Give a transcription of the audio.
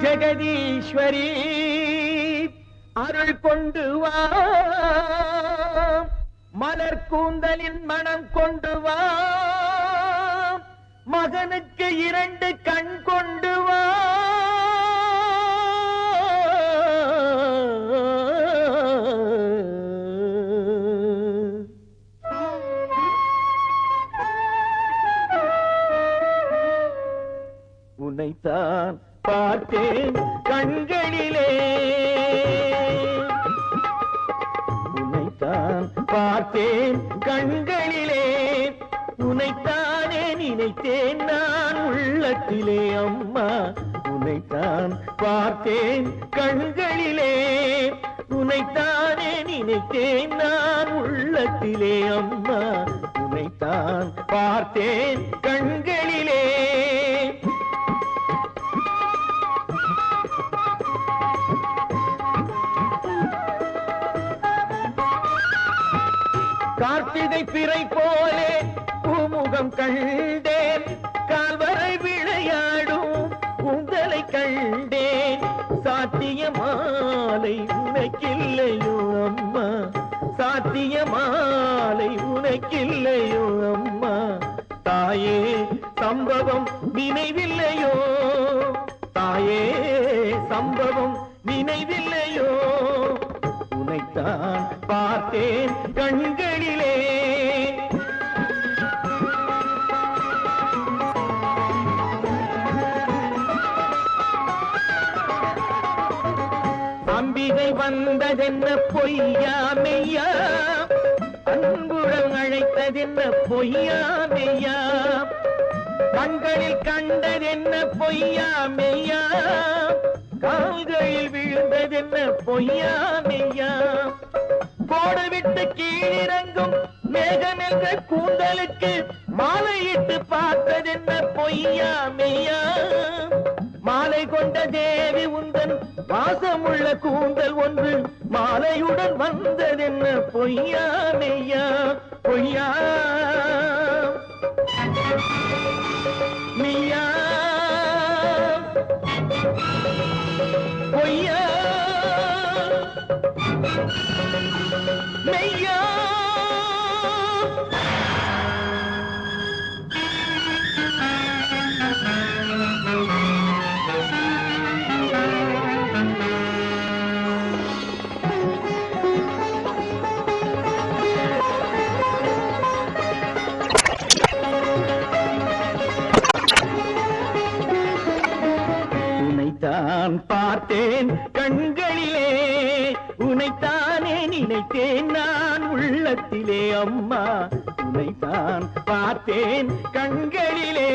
ஜெகதீஸ்வரி அருள் கொண்டு வா, மலர் கூந்தலின் மனம் கொண்டு வா, மகனுக்கு 2 கண் கொண்டு வா. உன்னைத்தான் பார்த்தேன் கண்களிலே, உன்னைத்தான் பார்த்தேன் கண்களிலே, உன்னைத்தானே நினைத்தேன் நான் உள்ளத்திலே அம்மா. உன்னைத்தான் பார்த்தேன் கண்களிலே, உன்னைத்தானே நினைத்தேன் நான் உள்ளத்திலே அம்மா. உன்னைத்தான் பார்த்தேன் கண்களிலே. கார்த்திகை பிறை போலே பூமுகம் கண்டேன், கால்வரை விளையாடும் உங்களை கண்டேன். சாத்திய மாலை உனக்கில்லையோ அம்மா, சாத்திய மாலை உனக்கில்லையோ அம்மா. தாயே சம்பவம் நினைவில்லையோ, தாயே சம்பவம் நினைவில்லையோ. உன்னைத்தான் பார்த்தேன் கண்களிலே. அம்பிகை வந்ததென்ன பொய்யா மெய்யா, அன்புடன் அழைத்ததென்ன பொய்யா மெய்யா, கண்களில் கண்டதென்ன பொய்யா மெய்யா, கால்களில் விழுந்ததென்ன பொய்யா மெய்யா. கோடவிட்டு கீழிறங்கும் மேகமென்ற கூந்தலுக்கு மாலையிட்டு பார்த்ததென்ன பொய்யா மெய்யா. மாலை கொண்ட தேவி உந்தன் வாசமுள்ள கூந்தல் ஒன்று மாலையுடன் வந்ததென்ன பொய்யா மெய்யா. பொய்யா மெய்யா, பொய்யா மெய்யா. உன்னைத்தான் பார்த்தேன் கண்களிலே, உன்னைத்தானே நினைத்தேன் நான் உள்ளத்திலே அம்மா. உன்னைத்தான் பார்த்தேன் கண்களிலே.